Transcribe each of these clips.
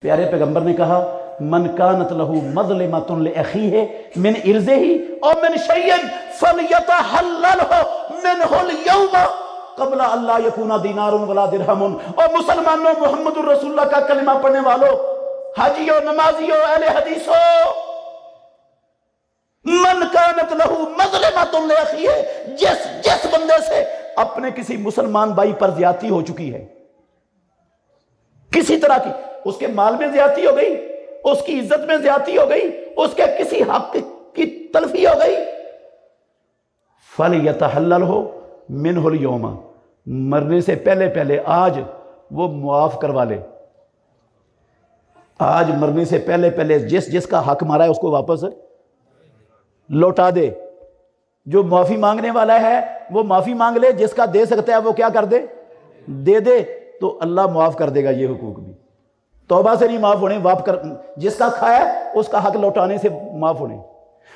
پیارے پیغمبر نے کہا من کانت لہو مظلمۃ لأخیہ من ارضہ او من شیء فلیتحللہ منہ اليوم قبل اللہ یکون دینار ولا درہم۔ اور مسلمانوں، محمد الرسول اللہ کا کلمہ پڑھنے والوں، حاجیوں، نمازیوں، اہل حدیثوں، من کانت لہو مظلمۃ لأخیہ، جس بندے سے اپنے کسی مسلمان بھائی پر زیادتی ہو چکی ہے، کسی طرح کی، اس کے مال میں زیادتی ہو گئی، اس کی عزت میں زیادتی ہو گئی، اس کے کسی حق کی تلفی ہو گئی، فَلْيَتَحَلَّلْهُ مِنْهُ الْيَوْمَ، مرنے سے پہلے پہلے آج وہ معاف کروا لے، آج مرنے سے پہلے پہلے جس کا حق مارا ہے اس کو واپس لوٹا دے۔ جو معافی مانگنے والا ہے وہ معافی مانگ لے، جس کا دے سکتا ہے وہ کیا کر دے، دے دے، تو اللہ معاف کر دے گا یہ حقوق بھی۔ توبہ سے نہیں معاف ہونے، جس کا کھایا اس کا حق لوٹانے سے معاف ہونے۔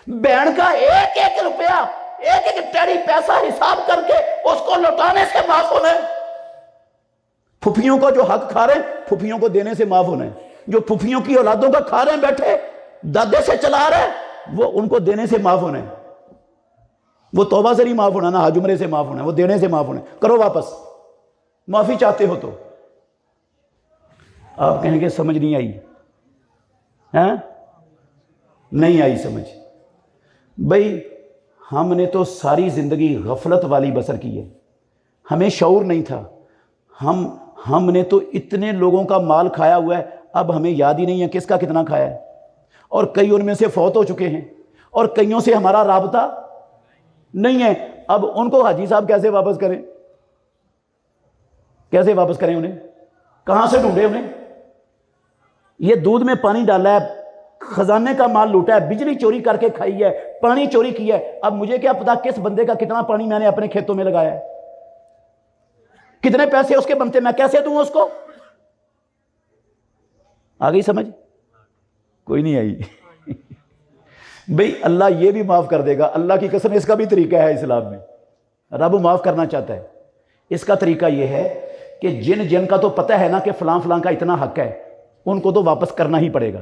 بہن کا ایک ایک روپیہ، ایک ایک ٹیڑی پیسہ حساب کر کے اس کو لوٹانے سے معاف ہونا ہے۔ پھپھیوں کو جو حق کھا رہے ہیں پھپھیوں کو دینے سے معاف ہونا ہے۔ جو پھپھیوں کی اولادوں کا کھا رہے ہیں بیٹھے، دادے سے چلا رہے ہیں، وہ ان کو دینے سے معاف ہونا ہے۔ وہ توبہ سے نہیں معاف ہونا، نہ حج عمرے سے معاف ہونا ہے، وہ دینے سے معاف ہونا ہے۔ کرو واپس، معافی چاہتے ہو تو۔ آپ کہیں گے سمجھ نہیں آئی، ہاں نہیں آئی سمجھ۔ بھئی ہم نے تو ساری زندگی غفلت والی بسر کی ہے، ہمیں شعور نہیں تھا، ہم نے تو اتنے لوگوں کا مال کھایا ہوا ہے، اب ہمیں یاد ہی نہیں ہے کس کا کتنا کھایا ہے، اور کئی ان میں سے فوت ہو چکے ہیں، اور کئیوں سے ہمارا رابطہ نہیں ہے۔ اب ان کو حاجی صاحب کیسے واپس کریں، کیسے واپس کریں انہیں، کہاں سے ڈھونڈے انہیں؟ یہ دودھ میں پانی ڈالا ہے، خزانے کا مال لوٹا ہے، بجلی چوری کر کے کھائی ہے، پانی چوری کیا ہے، اب مجھے کیا پتا کس بندے کا کتنا پانی میں نے اپنے کھیتوں میں لگایا ہے، کتنے پیسے اس کے بنتے، میں کیسے دوں اس کو؟ آ گئی سمجھ؟ کوئی نہیں آئی؟ بھئی اللہ یہ بھی معاف کر دے گا، اللہ کی قسم، اس کا بھی طریقہ ہے اسلام میں، رب معاف کرنا چاہتا ہے۔ اس کا طریقہ یہ ہے کہ جن کا تو پتہ ہے نا کہ فلاں فلاں کا اتنا حق ہے، ان کو تو واپس کرنا ہی پڑے گا،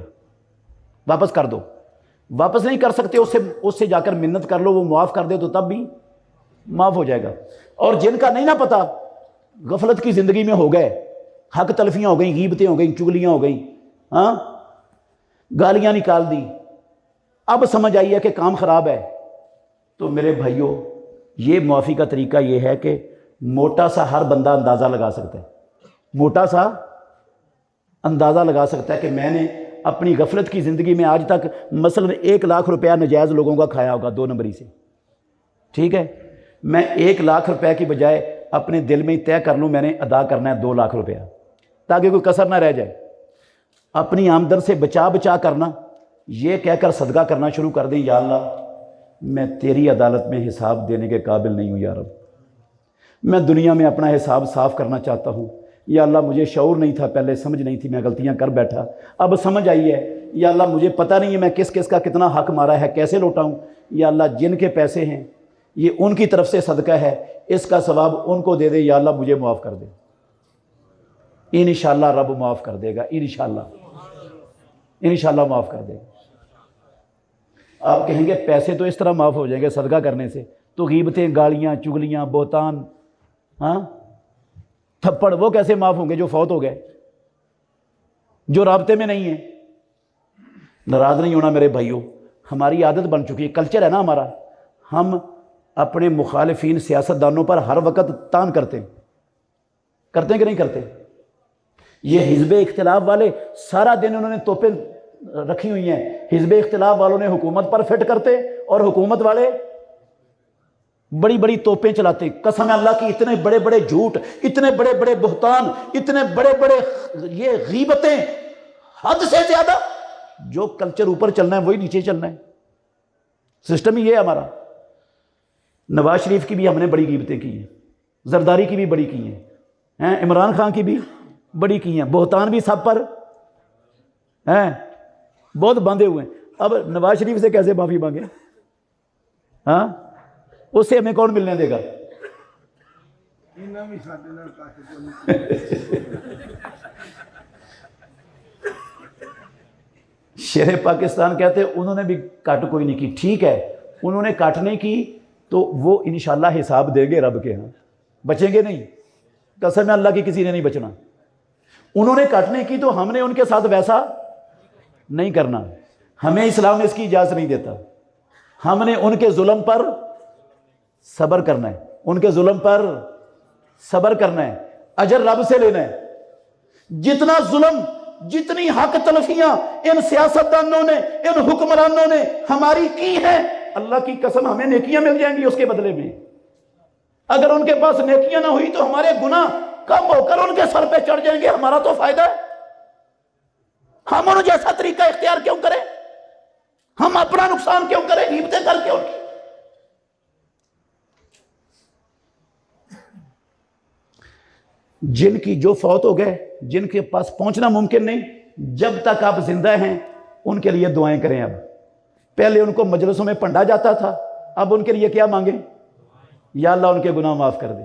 واپس کر دو۔ واپس نہیں کر سکتے، اس سے جا کر منت کر لو، وہ معاف کر دے تو تب بھی معاف ہو جائے گا۔ اور جن کا نہیں نہ پتا، غفلت کی زندگی میں ہو گئے، حق تلفیاں ہو گئیں، غیبتیں ہو گئیں، چگلیاں ہو گئیں، ہاں گالیاں نکال دی، اب سمجھ آئی ہے کہ کام خراب ہے، تو میرے بھائیوں یہ معافی کا طریقہ یہ ہے کہ موٹا سا ہر بندہ اندازہ لگا سکتا ہے، موٹا سا اندازہ لگا سکتا ہے کہ میں نے اپنی غفلت کی زندگی میں آج تک مثلا 1,00,000 روپیہ نجائز لوگوں کا کھایا ہوگا 2 نمبری سے، ٹھیک ہے، میں 1,00,000 روپے کی بجائے اپنے دل میں طے کر لوں میں نے ادا کرنا ہے 2,00,000 روپیہ، تاکہ کوئی کسر نہ رہ جائے۔ اپنی آمدن سے بچا کرنا، یہ کہہ کر صدقہ کرنا شروع کر دیں، یا اللہ میں تیری عدالت میں حساب دینے کے قابل نہیں ہوں یا رب، میں دنیا میں اپنا حساب صاف کرنا چاہتا ہوں، یا اللہ مجھے شعور نہیں تھا، پہلے سمجھ نہیں تھی، میں غلطیاں کر بیٹھا، اب سمجھ آئی ہے، یا اللہ مجھے پتہ نہیں ہے میں کس کا کتنا حق مارا ہے، کیسے لوٹاؤں، یا اللہ جن کے پیسے ہیں یہ ان کی طرف سے صدقہ ہے، اس کا ثواب ان کو دے دے، یا اللہ مجھے معاف کر دے۔ انشاءاللہ رب معاف کر دے گا، انشاءاللہ معاف کر دے گا۔ آپ کہیں گے پیسے تو اس طرح معاف ہو جائیں گے صدقہ کرنے سے، تو غیبتیں، گالیاں، چگلیاں، بہتان، ہاں تھپڑ، وہ کیسے معاف ہوں گے جو فوت ہو گئے، جو رابطے میں نہیں ہیں؟ ناراض نہیں ہونا میرے بھائیوں، ہماری عادت بن چکی ہے، کلچر ہے نا ہمارا، ہم اپنے مخالفین سیاستدانوں پر ہر وقت تان کرتے ہیں کہ نہیں کرتے؟ یہ حزب اختلاف والے سارا دن انہوں نے توپیں رکھی ہوئی ہیں، حزب اختلاف والوں نے حکومت پر فٹ کرتے، اور حکومت والے بڑی بڑی توپیں چلاتے، قسم اللہ کی اتنے بڑے بڑے جھوٹ، اتنے بڑے بڑے بہتان، اتنے بڑے بڑے یہ غیبتیں، حد سے زیادہ۔ جو کلچر اوپر چلنا ہے وہی نیچے چلنا ہے، سسٹم ہی یہ ہے ہمارا۔ نواز شریف کی بھی ہم نے بڑی غیبتیں کی ہیں، زرداری کی بھی بڑی کی ہیں، عمران خان کی بھی بڑی کی ہیں، بہتان بھی سب پر ہیں، بہت باندھے ہوئے ہیں۔ اب نواز شریف سے کیسے معافی مانگے؟ ہاں اس سے ہمیں کون ملنے دے گا؟ شیر پاکستان کہتے ہیں انہوں نے بھی کٹ کوئی نہیں کی. ٹھیک ہے, انہوں نے کٹ نہیں کی تو وہ انشاءاللہ حساب دیں گے رب کے ہاں, بچیں گے نہیں, قسم اللہ کی کسی نے نہیں بچنا. انہوں نے کٹ نہیں کی تو ہم نے ان کے ساتھ ویسا نہیں کرنا. ہمیں اسلام اس کی اجازت نہیں دیتا. ہم نے ان کے ظلم پر صبر کرنا ہے, ان کے ظلم پر صبر کرنا ہے, اجر رب سے لینا ہے. جتنا ظلم, جتنی حق تلفیاں ان سیاستدانوں نے, ان حکمرانوں نے ہماری کی ہیں, اللہ کی قسم ہمیں نیکیاں مل جائیں گی اس کے بدلے میں. اگر ان کے پاس نیکیاں نہ ہوئی تو ہمارے گناہ کم ہو کر ان کے سر پہ چڑھ جائیں گے, ہمارا تو فائدہ ہے. ہم ان جیسا طریقہ اختیار کیوں کریں؟ ہم اپنا نقصان کیوں کریں غیبتیں کر کے ان کی؟ جن کی جو فوت ہو گئے, جن کے پاس پہنچنا ممکن نہیں, جب تک آپ زندہ ہیں ان کے لیے دعائیں کریں. اب پہلے ان کو مجلسوں میں پنڈا جاتا تھا, اب ان کے لیے کیا مانگیں؟ یا اللہ ان کے گناہ معاف کر دے,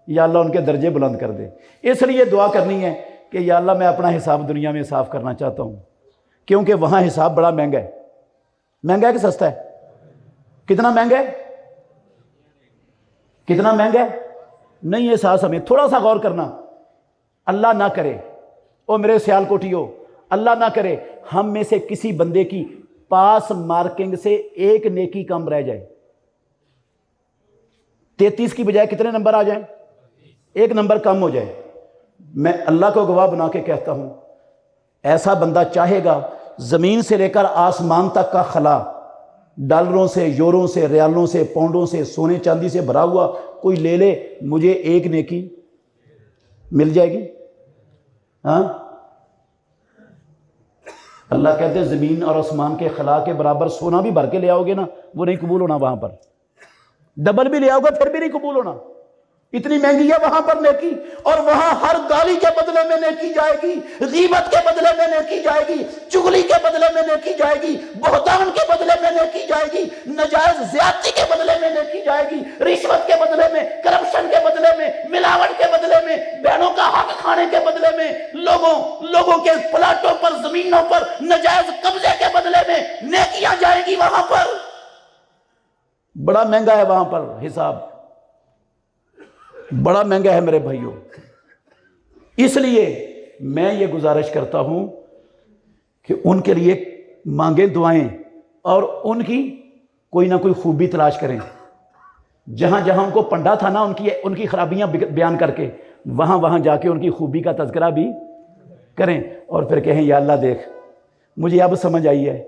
یا اللہ ان کے درجے بلند کر دے. اس لیے دعا کرنی ہے کہ یا اللہ میں اپنا حساب دنیا میں صاف کرنا چاہتا ہوں, کیونکہ وہاں حساب بڑا مہنگا ہے. مہنگا ہے کہ سستا ہے؟ کتنا مہنگا ہے؟ کتنا مہنگا ہے؟ نہیں احساس ہمیں تھوڑا سا غور کرنا. اللہ نہ کرے, او میرے سیال کوٹیو, اللہ نہ کرے ہم میں سے کسی بندے کی پاس مارکنگ سے ایک نیکی کم رہ جائے. 33 کی بجائے کتنے نمبر آ جائیں؟ ایک نمبر کم ہو جائے. میں اللہ کو گواہ بنا کے کہتا ہوں, ایسا بندہ چاہے گا زمین سے لے کر آسمان تک کا خلا ڈالروں سے, یوروں سے, ریالوں سے, پاؤنڈوں سے, سونے چاندی سے بھرا ہوا کوئی لے لے, مجھے ایک نیکی مل جائے گی. ہاں, اللہ کہتے ہیں زمین اور آسمان کے خلا کے برابر سونا بھی بھر کے لے آؤ گے نا, وہ نہیں قبول ہونا. وہاں پر ڈبل بھی لے آؤ گے پھر بھی نہیں قبول ہونا. اتنی مہنگی ہے وہاں پر نیکی, اور وہاں ہر گالی کے بدلے میں نیکی جائے گی, غیبت کے بدلے میں نیکی جائے گی, چغلی کے بدلے میں نیکی جائے گی, بہتان کے بدلے میں نیکی جائے گی, نجائز زیادتی کے بدلے میں نیکی جائے گی, رشوت کے بدلے میں, کرپشن کے بدلے میں, ملاوٹ کے بدلے میں, بہنوں کا حق کھانے کے بدلے میں, لوگوں کے پلاٹوں پر, زمینوں پر نجائز قبضے کے بدلے میں نیکیاں جائیں گی. وہاں پر بڑا مہنگا ہے, وہاں پر حساب بڑا مہنگا ہے میرے بھائیوں. اس لیے میں یہ گزارش کرتا ہوں کہ ان کے لیے مانگیں دعائیں, اور ان کی کوئی نہ کوئی خوبی تلاش کریں. جہاں جہاں ان کو پنڈا تھا نا ان کی خرابیاں بیان کر کے, وہاں جا کے ان کی خوبی کا تذکرہ بھی کریں, اور پھر کہیں یا اللہ دیکھ مجھے اب سمجھ آئی ہے,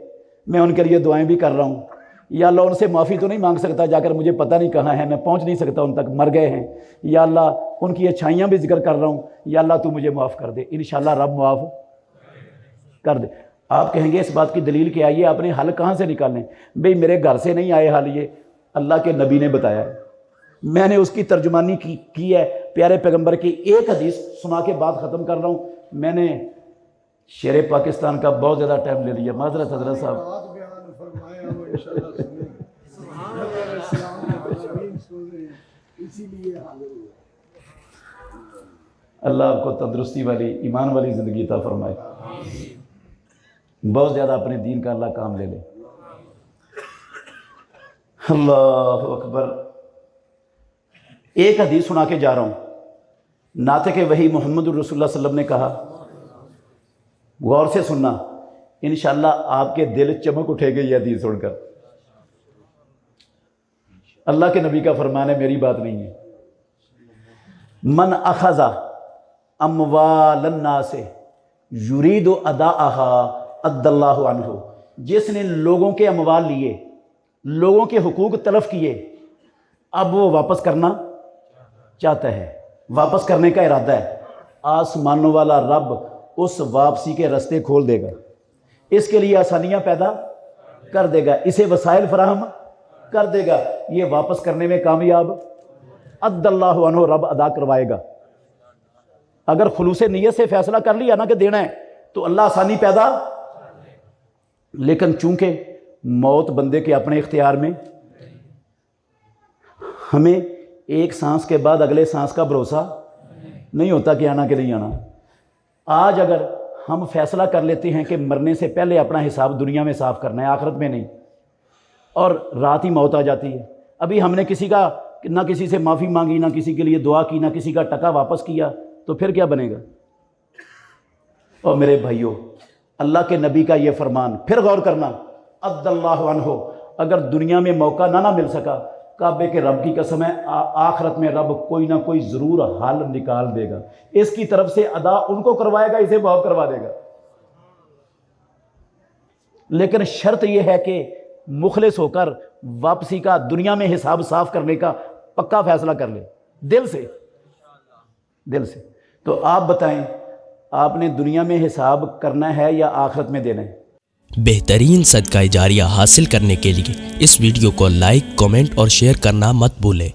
میں ان کے لیے دعائیں بھی کر رہا ہوں. یا اللہ ان سے معافی تو نہیں مانگ سکتا جا کر, مجھے پتہ نہیں کہاں ہے, میں پہنچ نہیں سکتا ان تک, مر گئے ہیں. یا اللہ ان کی اچھائیاں بھی ذکر کر رہا ہوں, یا اللہ تو مجھے معاف کر دے. انشاءاللہ رب معاف کر دے. آپ کہیں گے اس بات کی دلیل کیا ہے, یہ آپ نے حل کہاں سے نکالنے؟ بھئی میرے گھر سے نہیں آئے حل, یہ اللہ کے نبی نے بتایا ہے, میں نے اس کی ترجمانی کی ہے. پیارے پیغمبر کی ایک حدیث سنا کے بعد ختم کر رہا ہوں. میں نے شیر پاکستان کا بہت زیادہ ٹائم لے لیا, معذرت حضرت صاحب. اللہ آپ کو تندرستی والی, ایمان والی زندگی عطا فرمائے. بہت زیادہ اپنے دین کا اللہ کام لے لے. اللہ اکبر. ایک حدیث سنا کے جا رہا ہوں. ناطق وحی محمد الرسول اللہ صلی اللہ علیہ وسلم نے کہا, غور سے سننا, انشاءاللہ آپ کے دل چمک اٹھے گے یہ حدیث سن کر. اللہ کے نبی کا فرمان ہے, میری بات نہیں ہے. من اخذ اموال الناس یرید اداءها ادى اللہ عنہ, جس نے لوگوں کے اموال لیے, لوگوں کے حقوق تلف کیے, اب وہ واپس کرنا چاہتا ہے, واپس کرنے کا ارادہ ہے, آسمانوں والا رب اس واپسی کے راستے کھول دے گا, اس کے لیے آسانیاں پیدا کر دے گا, اسے وسائل فراہم کر دے گا, یہ واپس کرنے میں کامیاب ادى اللہ عنہ, رب ادا کروائے گا. اگر خلوص نیت سے فیصلہ کر لیا نا کہ دینا ہے تو اللہ آسانی پیدا. لیکن چونکہ موت بندے کے اپنے اختیار میں, ہمیں ایک سانس کے بعد اگلے سانس کا بھروسہ نہیں ہوتا کہ آنا کہ نہیں آنا. آج اگر ہم فیصلہ کر لیتے ہیں کہ مرنے سے پہلے اپنا حساب دنیا میں صاف کرنا ہے، آخرت میں نہیں، اور رات ہی موت آ جاتی ہے۔ ابھی ہم نے نہ کسی سے معافی مانگی، نہ کسی کے لیے دعا کی، نہ کسی کا ٹکا واپس کیا، تو پھر کیا بنے گا؟ اور میرے بھائیوں، اللہ کے نبی کا یہ فرمان پھر غور کرنا، عد اللہ عنہ، اگر دنیا میں موقع نہ مل سکا، کعبے کے رب کی قسم ہے آخرت میں رب کوئی نہ کوئی ضرور حل نکال دے گا، اس کی طرف سے ادا ان کو کروائے گا، اسے معاف کروا دے گا۔ لیکن شرط یہ ہے کہ مخلص ہو کر واپسی کا، دنیا میں حساب صاف کرنے کا پکا فیصلہ کر لے، دل سے۔ تو آپ بتائیں، آپ نے دنیا میں حساب کرنا ہے یا آخرت میں دینا ہے؟ بہترین صدقہ جاریہ حاصل کرنے کے لیے اس ویڈیو کو لائک، کمنٹ اور شیئر کرنا مت بھولیں۔